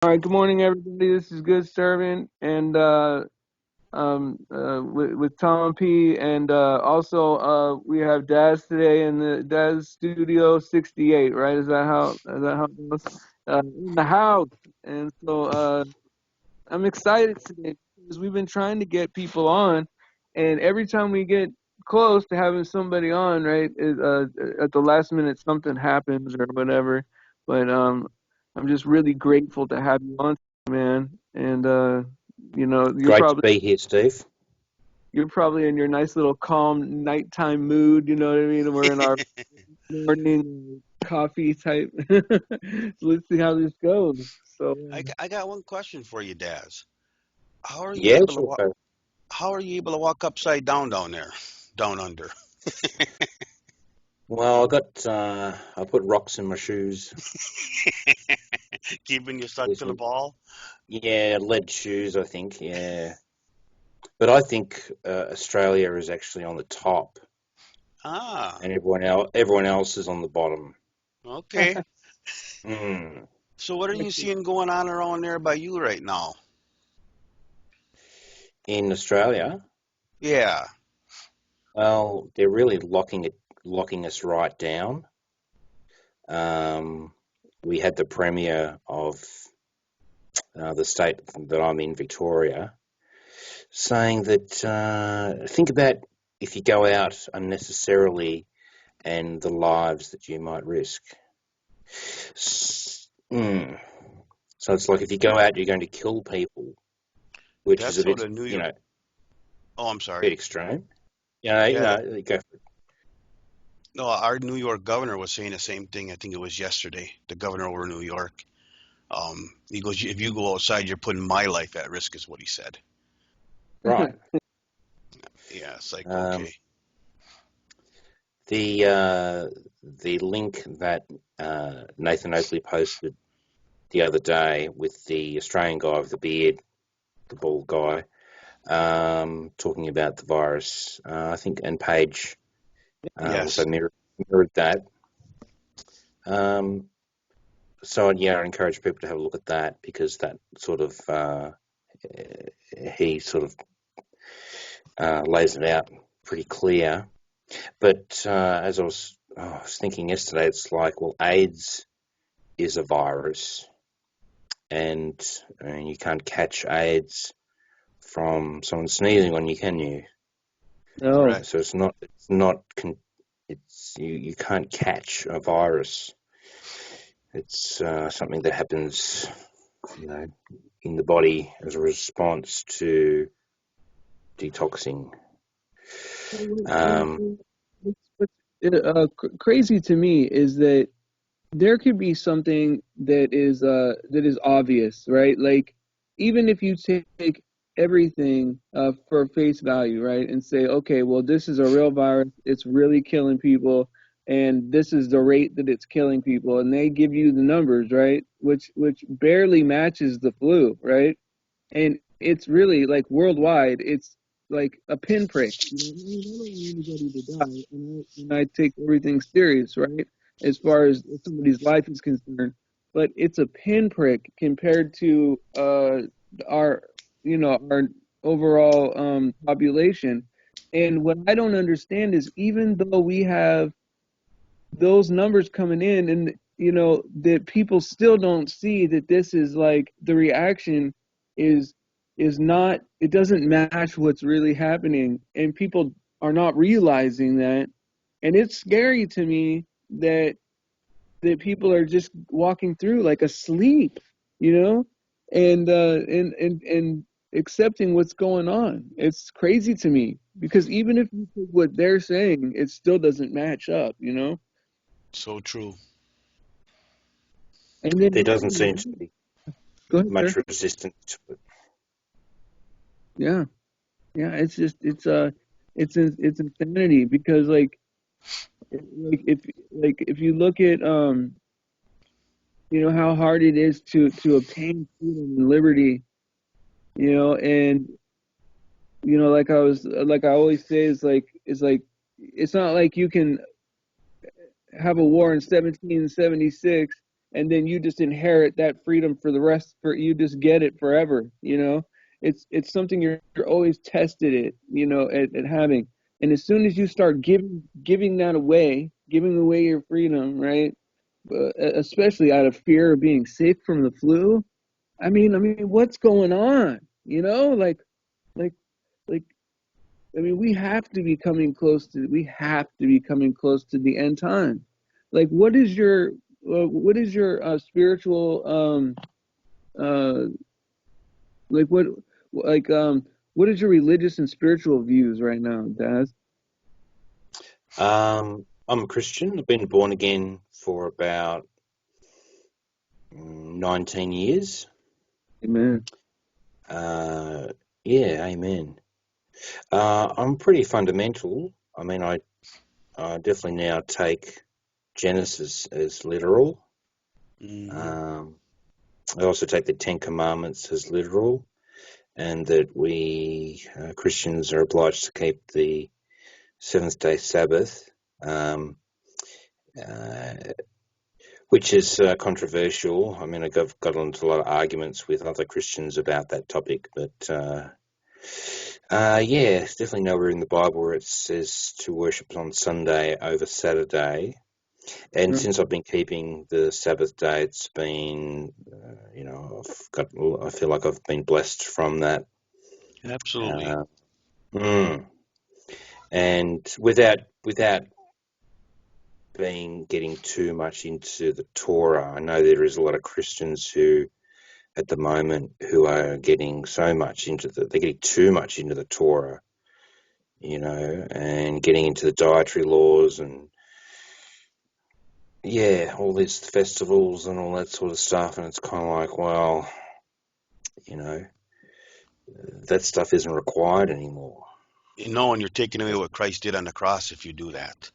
All right, good morning, everybody. This is Good Servant, and with Tom P. And also we have Daz today in the Daz Studio 68. Right? Is that how it goes? In the house, and so I'm excited today because we've been trying to get people on, and every time we get close to having somebody on, right, at the last minute something happens or whatever. But I'm just really grateful to have you on, man. And you're Great to probably be here, Steve. you're probably in your nice little calm nighttime mood. You know what I mean? We're in our morning coffee type. So let's see how this goes. So. I got one question for you, Daz. How are you Yeah, able to sure. walk? How are you able to walk upside down there, down under? Well, I put rocks in my shoes. Keeping you stuck With to the some, ball? yeah, lead shoes, I think. Yeah, but I think Australia is actually on the top, Ah, and everyone else is on the bottom. okay. Mm. So what are you seeing going on around there by you right now? In Australia, Yeah. well, they're really locking us right down. Um, we had the premier of the state that I'm in, Victoria, saying that think about if you go out unnecessarily and the lives that you might risk. Mm. So it's like if you go out, you're going to kill people, which is a That's how bit, the New York. Oh, I'm bit sorry. extreme. Yeah. Go for it. No, our New York governor was saying the same thing. I think it was yesterday. The governor over New York. He goes, if you go outside, you're putting my life at risk, is what he said. Right. Yeah, it's like, Um, okay. the link that Nathan Oakley posted the other day with the Australian guy with the beard, the bald guy, talking about the virus. I think, and Paige also Yes. mirrored that. Um, so yeah, I encourage people to have a look at that because that sort of he sort of lays it out pretty clear. But as I was thinking yesterday, it's like, well, AIDS is a virus, and you can't catch AIDS from someone sneezing on you, can you? No. Correct. So it's you can't catch a virus. It's something that happens, you know, in the body as a response to detoxing. Um, What's crazy to me is that there could be something that is obvious, right? Like even if you take everything for face value, right, and say, okay, well, this is a real virus, it's really killing people, and this is the rate that it's killing people, and they give you the numbers, right, which barely matches the flu, right? And it's really like worldwide, it's like a pinprick. I don't want anybody to die, and I take everything serious, right? As far as somebody's life is concerned, but it's a pinprick compared to our, our overall population. And what I don't understand is even though we have those numbers coming in, and that people still don't see that this is like the reaction is not, it doesn't match what's really happening, and people are not realizing that. And it's scary to me that people are just walking through like asleep, you know and accepting what's going on. It's crazy to me because even if you take what they're saying, it still doesn't match up. So true. And then there not doesn't only seem to that, be go ahead, much sir. resistance to it. Yeah, yeah. It's just it's insanity because if you look at how hard it is to obtain freedom and liberty, and like I always say, it's not like you can have a war in 1776 and then you just inherit that freedom for the rest, for you just get it forever, it's something you're always tested it, at having. And as soon as you start giving that away, giving away your freedom, right? Especially out of fear of being sick from the flu. I mean, what's going on? Like, like, we have to be coming close to. We have to be coming close to the end time. Like, what is your spiritual uh like like what is your religious and spiritual views right now, Daz? I'm a Christian. I've been born again for about 19 years. Amen. Yeah, amen. I'm pretty fundamental. I definitely now take Genesis as literal. Hmm. Um, I also take the Ten Commandments as literal, and that we Christians are obliged to keep the seventh day Sabbath, um, uh, which is controversial. I mean, I've got into a lot of arguments with other Christians about that topic, but yeah, it's definitely nowhere in the Bible where it says to worship on Sunday over Saturday. And Right. since I've been keeping the Sabbath day, it's been, I feel like I've been blessed from that. Absolutely. Uh, mm. And without getting too much into the Torah, I know there is a lot of Christians who, at the moment, who are getting so much they're getting too much into the Torah, and getting into the dietary laws and yeah, all these festivals and all that sort of stuff, and it's kind of like, well, you know, that stuff isn't required anymore. And you're taking away what Christ did on the cross if you do that.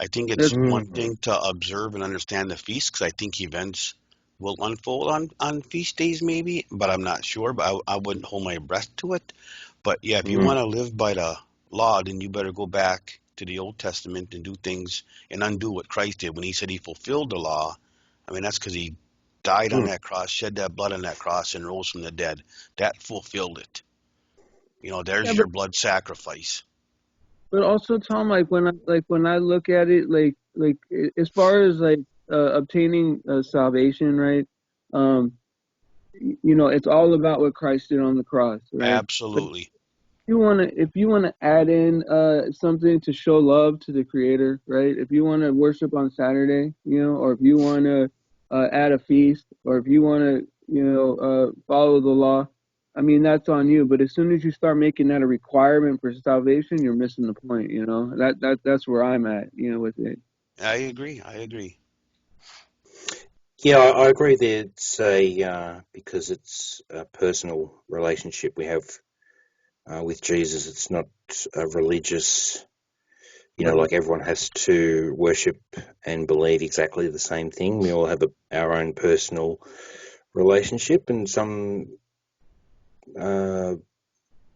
I think it's That's one Mm, thing to observe and understand the feast because I think events will unfold on feast days maybe, but I'm not sure. But I wouldn't hold my breath to it. But yeah, if you mm, want to live by the law, then you better go back to the Old Testament and do things and undo what Christ did when he said he fulfilled the law. I mean, that's because he died on mm. that cross, shed that blood on that cross, and rose from the dead. That fulfilled it. yeah, There's but your blood sacrifice. also, Tom, like when I look at it, as far as like obtaining salvation, right? Um, it's all about what Christ did on the cross, right? But Absolutely. if you wanna add in something to show love to the Creator, right? If you wanna worship on Saturday, or if you wanna add a feast, or if you wanna follow the law, I mean that's on you. But as soon as you start making that a requirement for salvation, you're missing the point. That's where I'm at, with it. I agree. I agree. Yeah, I agree there. It's because it's a personal relationship we have with Jesus. It's not a religious, Right. like everyone has to worship and believe exactly the same thing. We all have our own personal relationship, and some uh,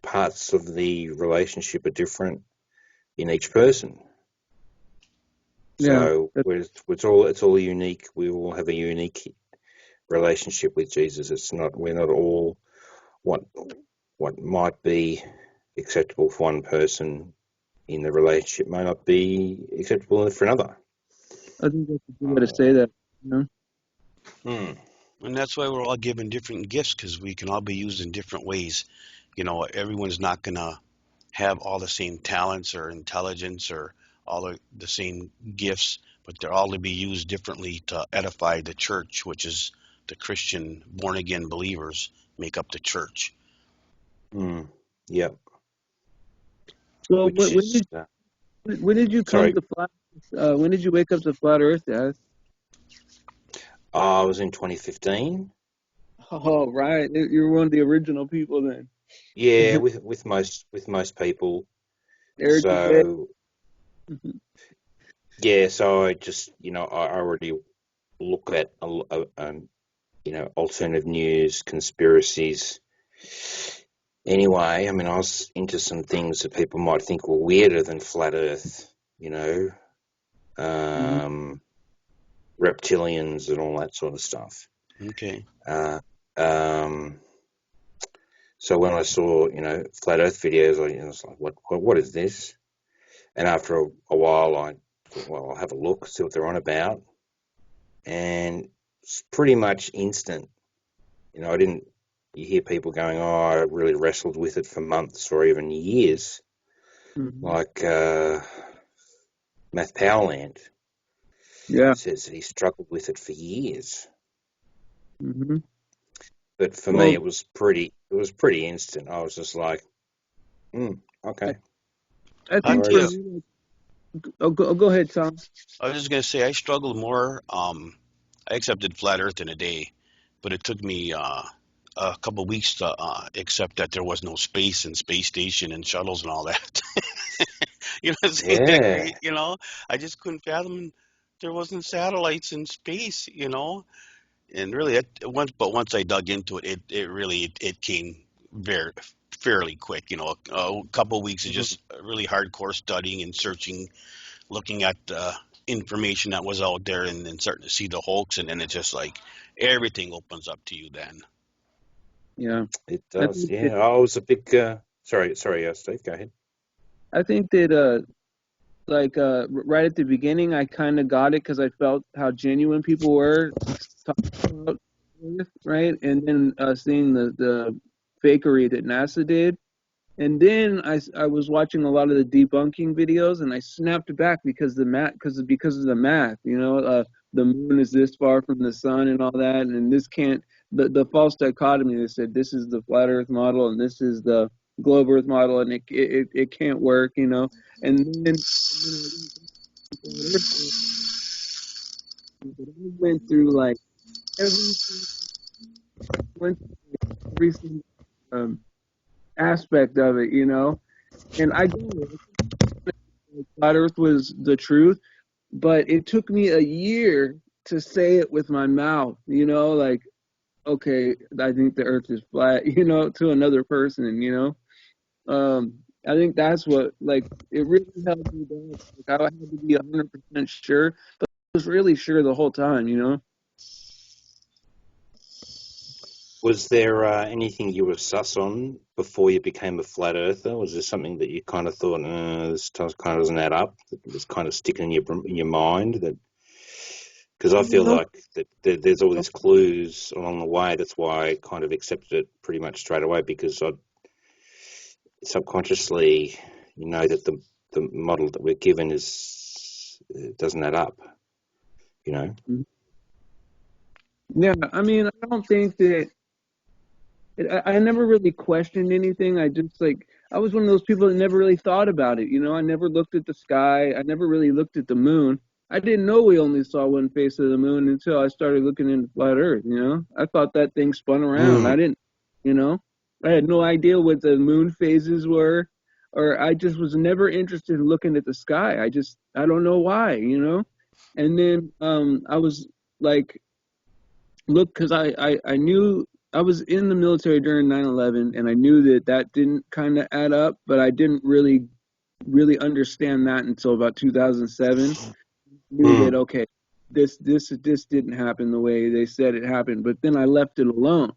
parts of the relationship are different in each person. Yeah. So it's all unique. We all have a unique relationship with Jesus. We're not all what what might be acceptable for one person in the relationship may not be acceptable for another. I think that's a good way to Uh, say that. You know? hmm, And that's why we're all given different gifts because we can all be used in different ways. Everyone's not going to have all the same talents or intelligence or all the same gifts, but they're all to be used differently to edify the church, which is the Christian born again believers make up the church. hmm, yeah, So which when is did you come sorry. to flat? When did you wake up to flat Earth, Dad? I was in 2015. Oh, right. You're one of the original people then. Yeah, with most people. Eric Dubay. So yeah, so I just I already look at alternative news, conspiracies. Anyway, I mean, I was into some things that people might think were weirder than flat Earth. You know, Mhm. um, reptilians and all that sort of stuff. Okay. Uh, um, so when I saw, flat Earth videos, I was like, what is this? And after a while, I thought, well, I'll have a look, see what they're on about, and it's pretty much instant. I didn't. You hear people going, "Oh, I really wrestled with it for months or even years," Mhm. like Math Powerland Yeah. says that he struggled with it for years. Hmm. But for me, Well, it was pretty instant. I was just like, I, okay, I I no think tell for you, worries. me, go ahead, Tom. I was just gonna say I struggled more. I accepted flat Earth in a day, but it took me a couple weeks to accept that there was no space and space station and shuttles and all that. You know, ain't that Yeah, great? I just couldn't fathom there wasn't satellites in space. And really, once I dug into it, it really it came very fairly quick. A couple weeks of Mhm. just really hardcore studying and searching, looking at information that was out there, and then starting to see the hoax, and then it's just like everything opens up to you then. Yeah, it I does. think Yeah, that I was a big. Sorry, Steve, go ahead. I think that right at the beginning, I kind of got it because I felt how genuine people were talking about Earth, right? And then seeing the fakery that NASA did. And then I was watching a lot of the debunking videos, and I snapped back because of the math. The moon is this far from the sun, and all that, and this can't. The false dichotomy. They said this is the flat Earth model, and this is the globe Earth model, and it can't work. And then I went through like every went through every single um, aspect of it, and I get it. Flat Earth was the truth, but it took me a year to say it with my mouth, like, okay, I think the earth is flat, to another person, I think that's what, like, it really held me back. Like, I had to be 100% sure, but I was really sure the whole time. Was there anything you were sus on before you became a flat earther? Was there something that you kind of thought, this kind of doesn't add up? That was kind of sticking in your mind. That because I feel No, like that there's all these clues along the way. That's why I kind of accepted it pretty much straight away because I subconsciously, that the model that we're given is it doesn't add up. You know. yeah, I mean, I don't think that I never really questioned anything. I was one of those people that never really thought about it. I never looked at the sky. I never really looked at the moon. I didn't know we only saw one face of the moon until I started looking into flat Earth. I thought that thing spun around. Mm. I didn't, you know, I had no idea what the moon phases were, or I just was never interested in looking at the sky. I don't know why. And then I was like, look, because I knew I was in the military during 9/11, and I knew that didn't kind of add up, but I didn't really understand that until about 2007. Knew that, Mm. okay, this didn't happen the way they said it happened, but then I left it alone.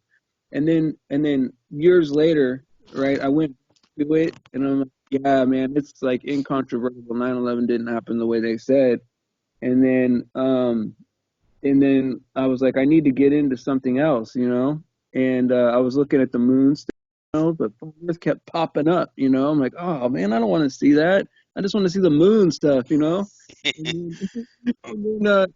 And then years later, right, I went to it, and I'm like, yeah, man, it's like incontrovertible. 9/11 didn't happen the way they said. And then I was like, I need to get into something else. And I was looking at the moon stuff, but Earth kept popping up. I'm like, oh man, I don't want to see that. I just want to see the moon stuff. And then, and then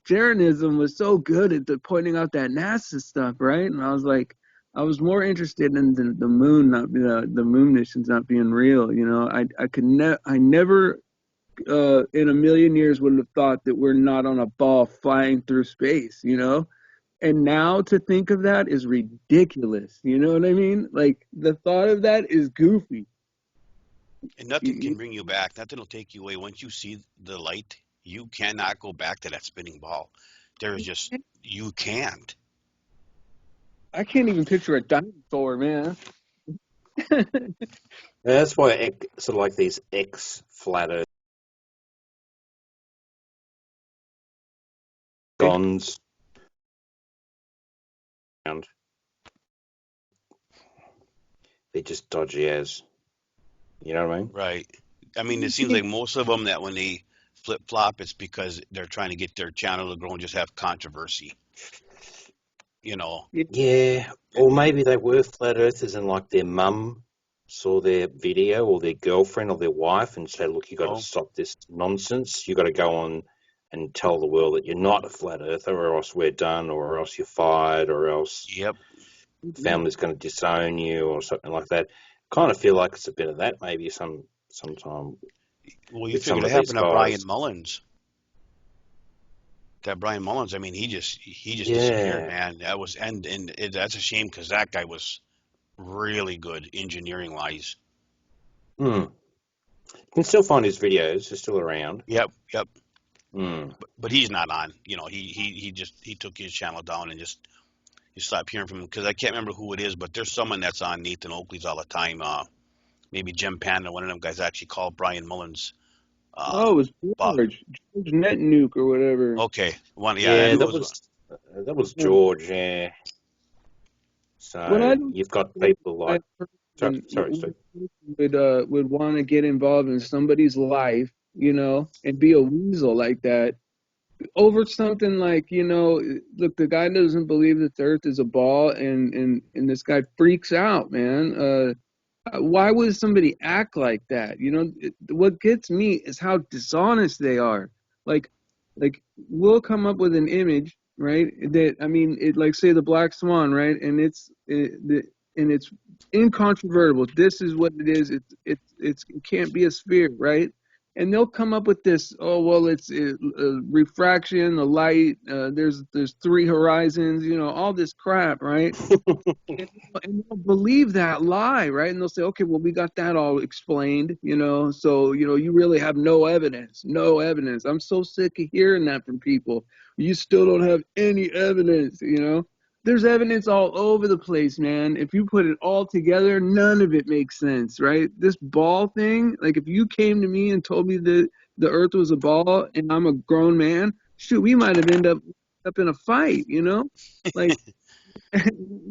Jeranism was so good at pointing out that NASA stuff, right? And I was like, I was more interested in the moon, not the moon missions not being real. I never in a million years would have thought that we're not on a ball flying through space. And now to think of that is ridiculous. You know what I mean? Like the thought of that is goofy. And nothing can You- bring you back. Nothing will take you away. Once you see the light, you cannot go back to that spinning ball. There is just, you can't. I can't even picture a dinosaur, man. Yeah, that's why sort of like these ex flat right? bonds around. They're just dodgy as. You know what I mean? Right. I mean, it seems like most of them that when they flip flop, it's because they're trying to get their channel to grow and just have controversy. You know. Yeah. Yeah, or maybe they were flat earthers and like their mum saw their video or their girlfriend or their wife and said, look, you got to Oh, stop this nonsense. You got to go on and tell the world that you're not a flat earther or else we're done or else you're fired or else yep. the family's going to disown you or something like that. Kind of feel like it's a bit of that maybe sometime Well, you with some figured it of these happened to Brian guys. Mullins. That Brian Mullins, I mean, he just disappeared, Yeah. man. That was that's a shame because that guy was really good engineering wise. Hmm. You can still find his videos. They're still around. Yep, yep. Hmm. But he's not on. You know, he took his channel down and just you stop hearing from him because I can't remember who it is, but there's someone that's on Nathan Oakley's all the time. Maybe Jim Panda, one of them guys actually called Brian Mullins. Oh, it was But George Net Nuke or whatever. okay, one, yeah, I Yeah, knew it was one. that was Yeah. George. Yeah. What So I don't you've got think people that like person sorry, Steve. would want to get involved in somebody's life, and be a weasel like that over something like, look, the guy doesn't believe that the Earth is a ball, and this guy freaks out, man. Why would somebody act like that? What gets me is how dishonest they are. Like, like we'll come up with an image, right? That I mean, it like say the black swan, right? And it's incontrovertible. This is what it is. It can't be a sphere, right? And they'll come up with this. Oh well, it's refraction, the light. There's three horizons. All this crap, right? And they'll believe that lie, right? And they'll say, okay, well, we got that all explained, so, you really have no evidence, no evidence. I'm so sick of hearing that from people. You still don't have any evidence. There's evidence all over the place, man. If you put it all together, none of it makes sense, right? This ball thing, like if you came to me and told me that the earth was a ball and I'm a grown man, shoot, we might have ended up in a fight. Like,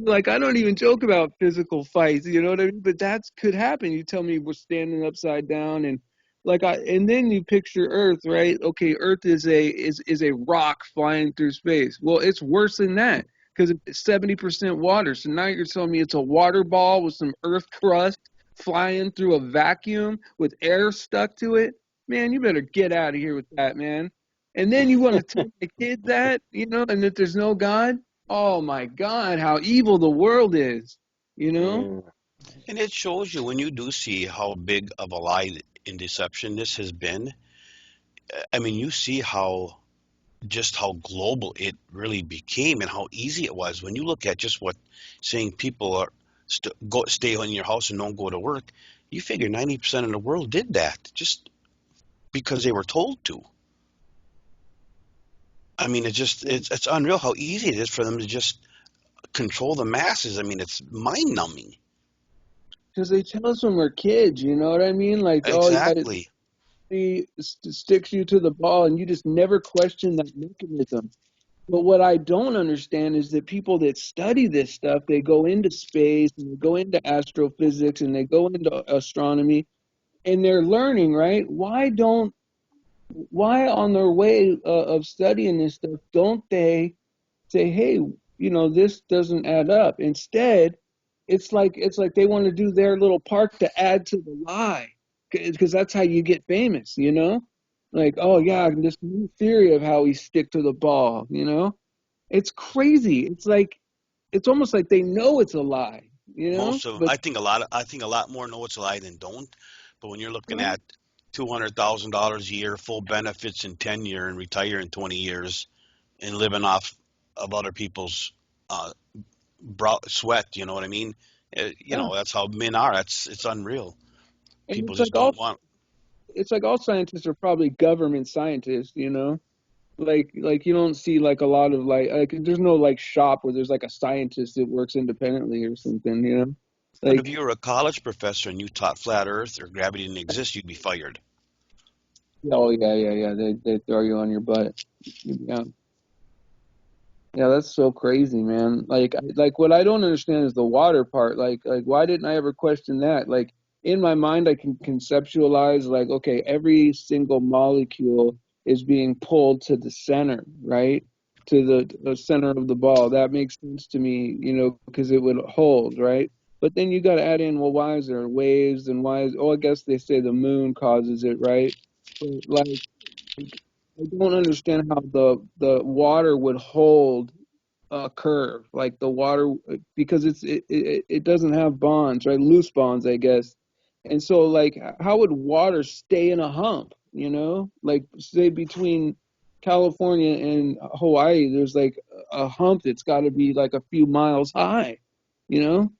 like I don't even joke about physical fights, you know what I mean? But that could happen. You tell me we're standing upside down and and then you picture Earth, right? Okay, Earth is a rock flying through space. Well, it's worse than that because it's 70% water. So now you're telling me it's a water ball with some Earth crust flying through a vacuum with air stuck to it? Man, you better get out of here with that, man. And then you want to tell the kids that, and that there's no God? Oh my God, how evil the world is, you know? Mm. And it shows you when you do see how big of a lie in deception this has been. I mean, you see how just how global it really became and how easy it was when you look at just what saying people are go stay in your house and don't go to work. You figure 90% of the world did that just because they were told to. I mean, it's unreal how easy it is for them to just control the masses. I mean, it's mind numbing. Because they tell us when we're kids, you know what I mean? Like, oh yeah, Exactly. he sticks you to the ball, and you just never question that mechanism. But what I don't understand is that people that study this stuff, they go into space and they go into astrophysics and they go into astronomy, and they're learning, right? Why on their way of studying this stuff, don't they say, hey, this doesn't add up? Instead, it's like they want to do their little part to add to the lie, because that's how you get famous. Like, oh yeah, this new theory of how we stick to the ball. It's crazy. It's almost like they know it's a lie. Most of But I think a lot more know it's a lie than don't. But when you're looking well, at $200,000 a year, full benefits in 10 year and retire in 20 years, and living off of other people's uh, sweat, you know what I mean? yeah, That's how men are. It's unreal. and People it's just like all don't want. it's like all scientists are probably government scientists. Like you don't see like a lot of like there's no like shop where there's like a scientist that works independently or something. But if Like, you were a college professor and you taught flat Earth or gravity didn't exist, you'd be fired. oh yeah, yeah, yeah, they throw you on your butt. Yeah. Yeah, that's so crazy, man. Like what I don't understand is the water part. Like why didn't I ever question that? Like in my mind, I can conceptualize like, okay, every single molecule is being pulled to the center, right? To the center of the ball. That makes sense to me, because it would hold, right? But then you got to add in, well, why is there waves and why is, oh, I guess they say the moon causes it, right? But like, I don't understand how the water would hold a curve like the water because it doesn't have bonds, right? Loose bonds, I guess. And so like how would water stay in a hump, like say between California and Hawaii there's like a hump that's got to be like a few miles high, you know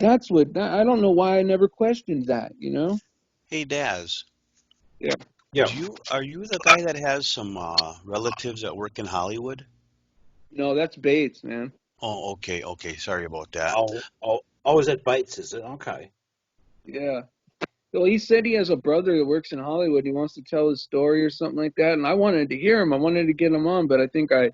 I don't know why I never questioned that. Hey, Daz, Yeah. Yeah. are you the guy that has some relatives that work in Hollywood? No, that's Bates, man. Oh, okay, okay. Sorry about that. I was at Bates, is it? Okay. Yeah. Well, he said he has a brother that works in Hollywood. He wants to tell his story or something like that, and I wanted to hear him. I wanted to get him on, but I think I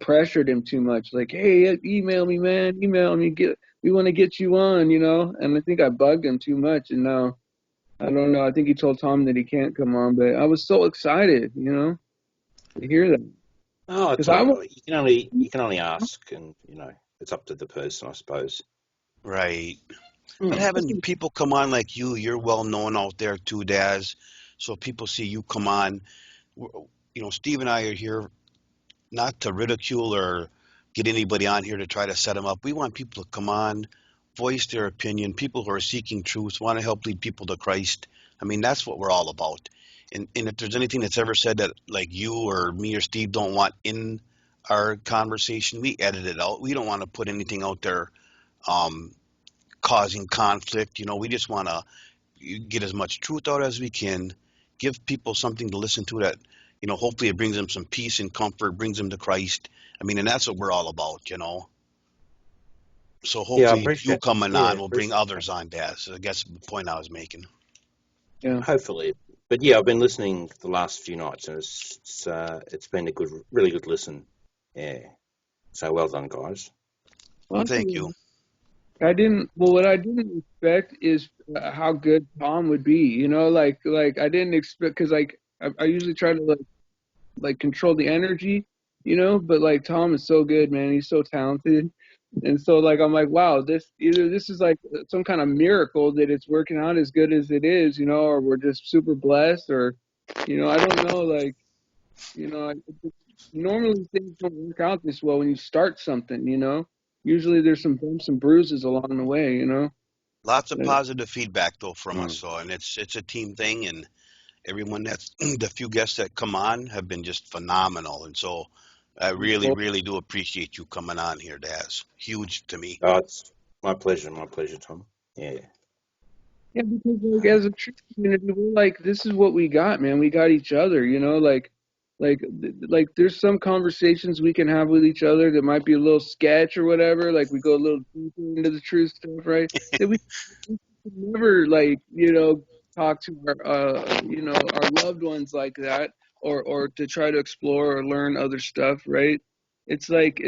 pressured him too much. Like, hey, email me, man, email me. We want to get you on. And I think I bugged him too much, and now I don't know. I think he told Tom that he can't come on, but I was so excited, to hear that Oh, it's because all I was. right. You can only ask, and it's up to the person, I suppose. Right. But Hmm. having people come on like you're well known out there too, Daz. So people see you come on. Steve and I are here not to ridicule or get anybody on here to try to set them up. We want people to come on, voice their opinion. People who are seeking truth, want to help lead people to Christ. I mean, that's what we're all about. And if there's anything that's ever said that like you or me or Steve don't want in our conversation, we edit it out. We don't want to put anything out there um, causing conflict. We just want to get as much truth out as we can, give people something to listen to that, hopefully it brings them some peace and comfort, brings them to Christ. I mean, and that's what we're all about. So Yeah, I hopefully you appreciate. coming Yeah, on will bring appreciate that. others on, Daz. I guess the point I was making. Yeah. Hopefully, but yeah, I've been listening the last few nights, and it's been a really good listen. Yeah. So well done, guys. Well, Well, thank you. what I didn't expect is how good Tom would be. Like I didn't expect because like I usually try to like control the energy, but like Tom is so good, man. He's so talented. And so like I'm like, wow, this is like some kind of miracle that it's working out as good as it is, or we're just super blessed or I don't know, like, I normally things don't work out this well when you start something. Usually there's some bumps and bruises along the way. Lots of But, positive feedback though from us, Mm. so and it's a team thing, and everyone that's the few guests that come on have been just phenomenal, and so I really, well, really do appreciate you coming on here, Daz. Huge to me. Oh, it's my pleasure, Tom. Yeah. yeah, because like as a church community, we're like, this is what we got, man. We got each other. Like there's some conversations we can have with each other that might be a little sketch or whatever. Like we go a little deeper into the truth stuff, right? That we could never like, talk to our loved ones like that, or to try to explore or learn other stuff, right? It's like,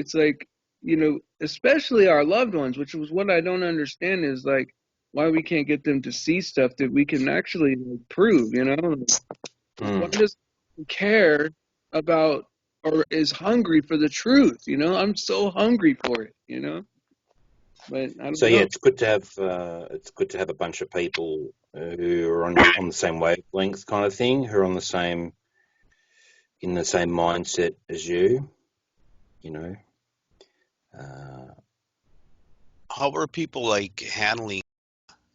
especially our loved ones, which was what I don't understand is like why we can't get them to see stuff that we can actually like, prove. Why Mm. does he care about or is hungry for the truth? I'm so hungry for it. But I don't So yeah, know. it's good to have a bunch of people who are on the same wavelength, kind of thing, who are in the same mindset as you. You know. Uh, How are people like handling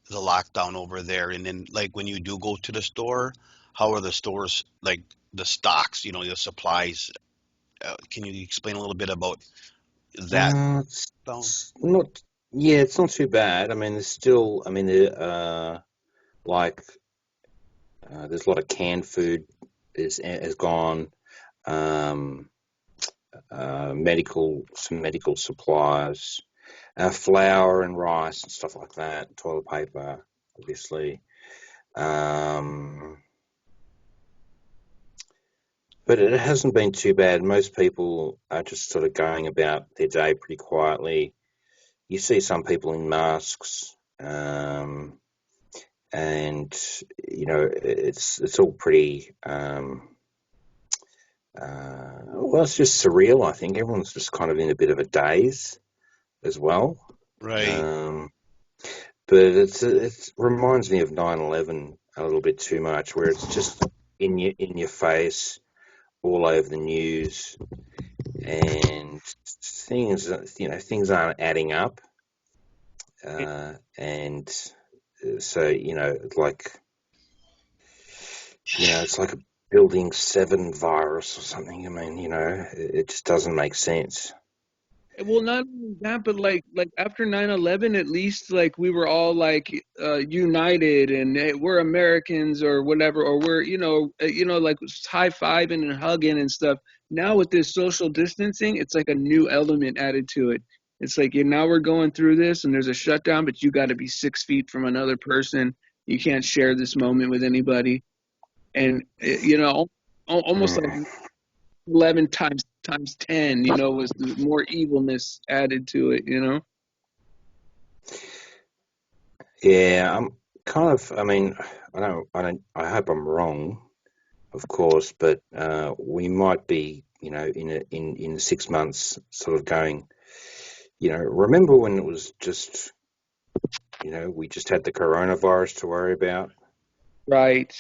the lockdown over there? And then, like, when you do go to the store, how are the stores like the stocks? The supplies. Can you explain a little bit about that it's, down? it's not. Yeah, it's not too bad. I mean, there's still. I mean, like there's a lot of canned food is gone. Um, some medical supplies, flour and rice and stuff like that. Toilet paper, obviously. Um, But it hasn't been too bad. Most people are just sort of going about their day pretty quietly. You see some people in masks, and it's all pretty. Well, it's just surreal. I think everyone's just kind of in a bit of a daze as well. Right. Um, but it reminds me of 9/11 a little bit too much, where it's just in your face, all over the news, and things aren't adding up, and so it's like a building 7 virus or something. I mean, it just doesn't make sense. Well, not only that, but like after 9/11, at least like we were all like united and hey, we're Americans or whatever, or we're like high fiving and hugging and stuff. Now with this social distancing, it's like a new element added to it. It's like now we're going through this and there's a shutdown, but you got to be 6 feet from another person. You can't share this moment with anybody, and almost like Mm. 11 times 10, was more evilness added to it. Yeah, I'm kind of. I mean, I hope I'm wrong, of course, but we might be, in 6 months, sort of going. Remember when it was just, we just had the coronavirus to worry about. Right.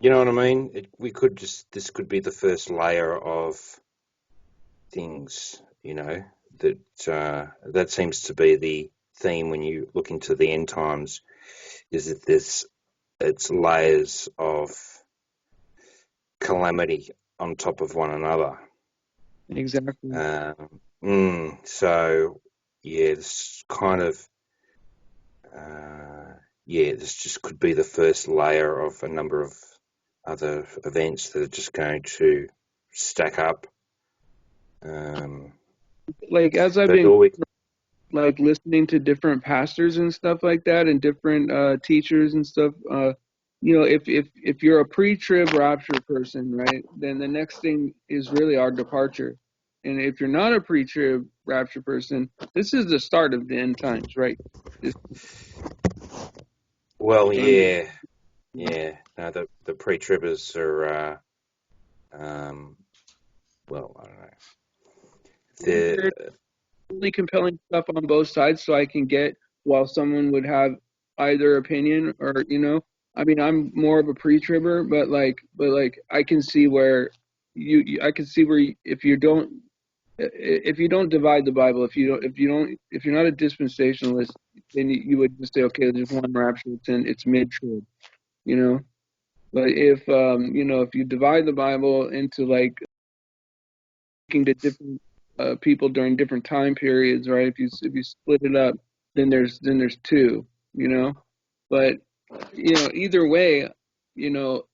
You know what I mean? This could be the first layer of things, that seems to be the theme when you look into the end times, is that it's layers of calamity on top of one another. Exactly. So yeah, this kind of this just could be the first layer of a number of other events that are just going to stack up. Um, Like as I've but been all we like listening to different pastors and stuff like that and different teachers and stuff, if you're a pre-trib rapture person, right, then the next thing is really our departure. And if you're not a pre-trib rapture person, this is the start of the end times, right? This, Well, and yeah, yeah. No, the pre-tribbers are, well, I don't know. weird, The really compelling stuff on both sides so I can get while someone would have either opinion or I mean I'm more of a pre-tribber but like I can see where I can see where if you don't divide the Bible, if you're not a dispensationalist, then you would just say okay, there's one rapture, it's mid-trib, you know but if you divide the Bible into like speaking to different people during different time periods, right? If you split it up, then there's two, you know. But either way, you know,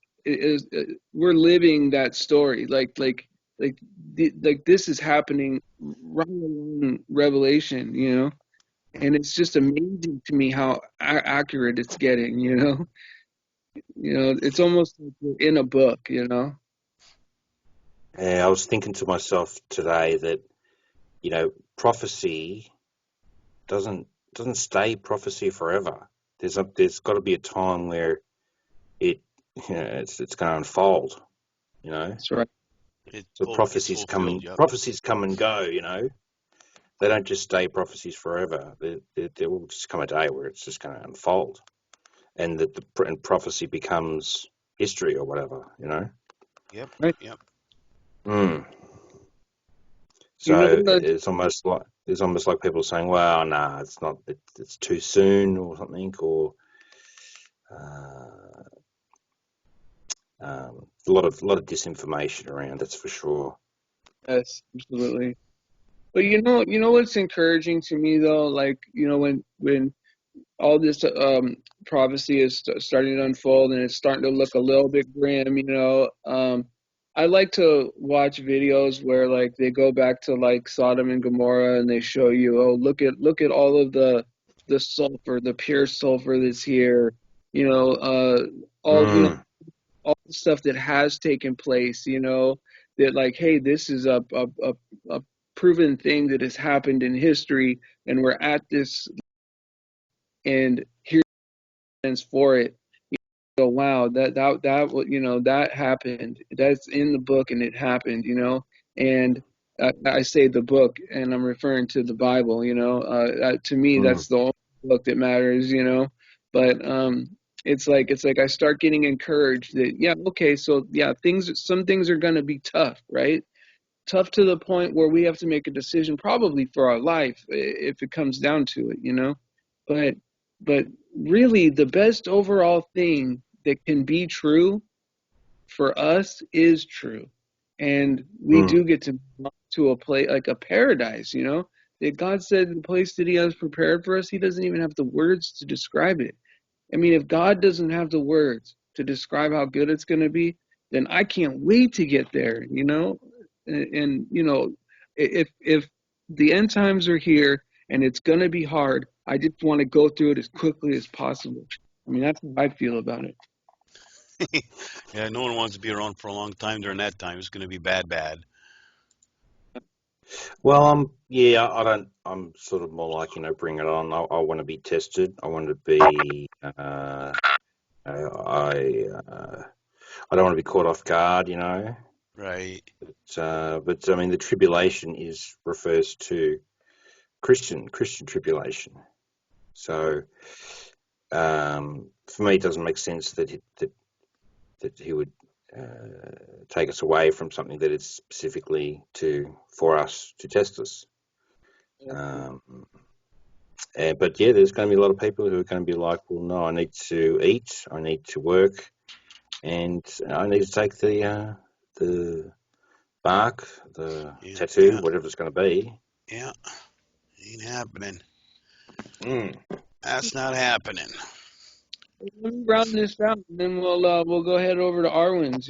we're living that story. Like this is happening right along Revelation, and it's just amazing to me how accurate it's getting. It's almost like we're in a book. I was thinking to myself today that prophecy doesn't doesn't stay prophecy forever. There's got to be a time where it it's going to unfold. You know, That's right. so It's fulfilled. Yep. prophecies come and go. They don't just stay prophecies forever. There will just come a day where it's just going to unfold, and and prophecy becomes history or whatever. Yep. Right. Yep. Mm. You know So the it's almost like people saying, "Well, nah, it's not. It's too soon," or something, or uh, a lot of disinformation around. That's for sure. Yes, absolutely. But you know what's encouraging to me though, like when all this prophecy is starting to unfold and it's starting to look a little bit grim. I like to watch videos where like they go back to like Sodom and Gomorrah and they show you, oh, look at all of the sulfur, the pure sulfur that's here. You know, all Mm. all the stuff that has taken place. that like, hey, this is a proven thing that has happened in history, and we're at this, and here's evidence for it. Go, wow, that happened. That's in the book, and it happened, And I say the book, and I'm referring to the Bible. To me, Mm, that's the only book that matters. But it's like I start getting encouraged that, yeah, okay, so yeah, some things are gonna be tough, right? Tough to the point where we have to make a decision probably for our life if it comes down to it. But but really the best overall thing that can be true for us is true. And we mm, do get to a place like a paradise. That God said the place that He has prepared for us, He doesn't even have the words to describe it. I mean, if God doesn't have the words to describe how good it's going to be, then I can't wait to get there. And if the end times are here and it's going to be hard, I just want to go through it as quickly as possible. I mean, that's how I feel about it. Yeah, no one wants to be around for a long time during that time. It's going to be bad, bad. well, yeah, I don't. I'm sort of more like, bring it on. I want to be tested. I want to be. I don't want to be caught off guard. Right. But I mean, the tribulation refers to Christian tribulation. So for me, it doesn't make sense that he would take us away from something that is specifically for us to test us. Um, but yeah, there's going to be a lot of people who are going to be like, well, no, I need to eat, I need to work, and I need to take the bark, the Yeah, tattoo, yeah, whatever it's going to be. yeah. Ain't happening. Mm. That's not happening. Let me round this out, and then we'll go ahead over to Arwen's.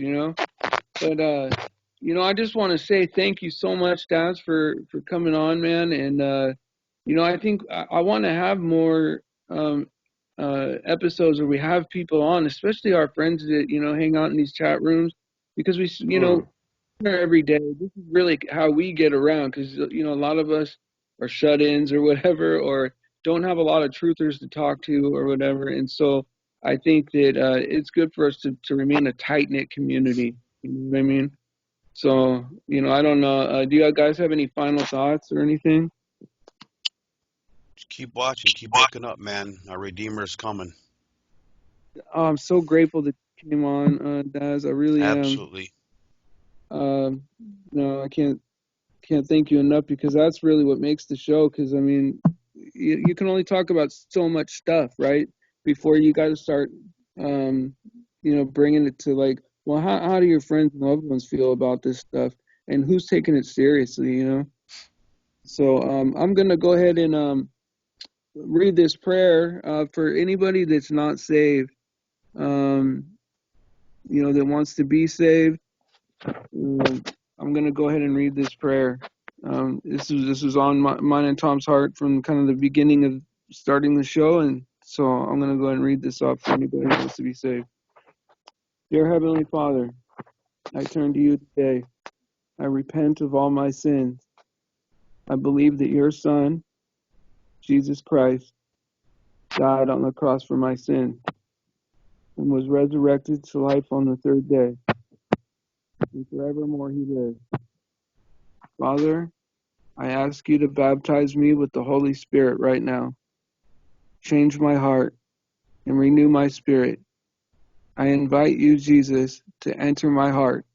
But I just want to say thank you so much, Daz, for coming on, man. And I think I want to have more episodes where we have people on, especially our friends that hang out in these chat rooms, because Mm. here every day. This is really how we get around, because a lot of us are shut-ins or whatever, or don't have a lot of truthers to talk to or whatever. And so I think that it's good for us to remain a tight-knit community. You know what I mean? So, I don't know. Do you guys have any final thoughts or anything? Just keep watching, keep looking up, man. Our Redeemer's coming. Oh, I'm so grateful that you came on, Daz. I really am. Absolutely. Um, no, I can't thank you enough, because that's really what makes the show. Because I mean, you can only talk about so much stuff, right? Before you got to start, bringing it to like, well, how do your friends and loved ones feel about this stuff, and who's taking it seriously? So I'm gonna go ahead and read this prayer for anybody that's not saved, um, that wants to be saved. I'm gonna go ahead and read this prayer. This was on mine and Tom's heart from kind of the beginning of starting the show, and so I'm gonna go ahead and read this off for anybody who wants to be saved. Dear Heavenly Father, I turn to you today. I repent of all my sins. I believe that your Son, Jesus Christ, died on the cross for my sins and was resurrected to life on the third day, and forevermore he lives. Father, I ask you to baptize me with the Holy Spirit right now. Change my heart and renew my spirit. I invite you, Jesus, to enter my heart.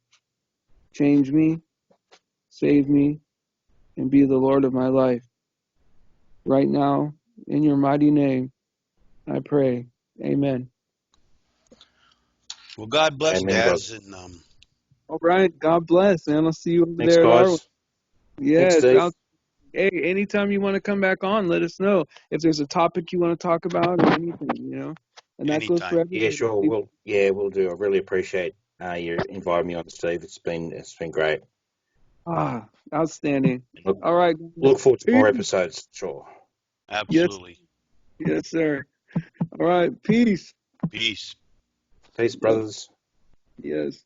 Change me, save me, and be the Lord of my life. Right now, in your mighty name, I pray. Amen. Well, God bless, Amen, brother. Daz, and All right. God bless, and I'll see you over Thanks, there at Arwen. guys. Thanks, Yes. Steve. Hey, anytime you want to come back on, let us know if there's a topic you want to talk about or anything. And that goes for anytime. Yeah, everybody. sure. We'll do. I really appreciate you inviting me on, Steve. It's been great. Ah, outstanding. Look, All right. look forward to more Peace. episodes. Sure. Yes, Absolutely. yes, sir. All right. Peace. Peace. Peace, Yes, brothers. yes.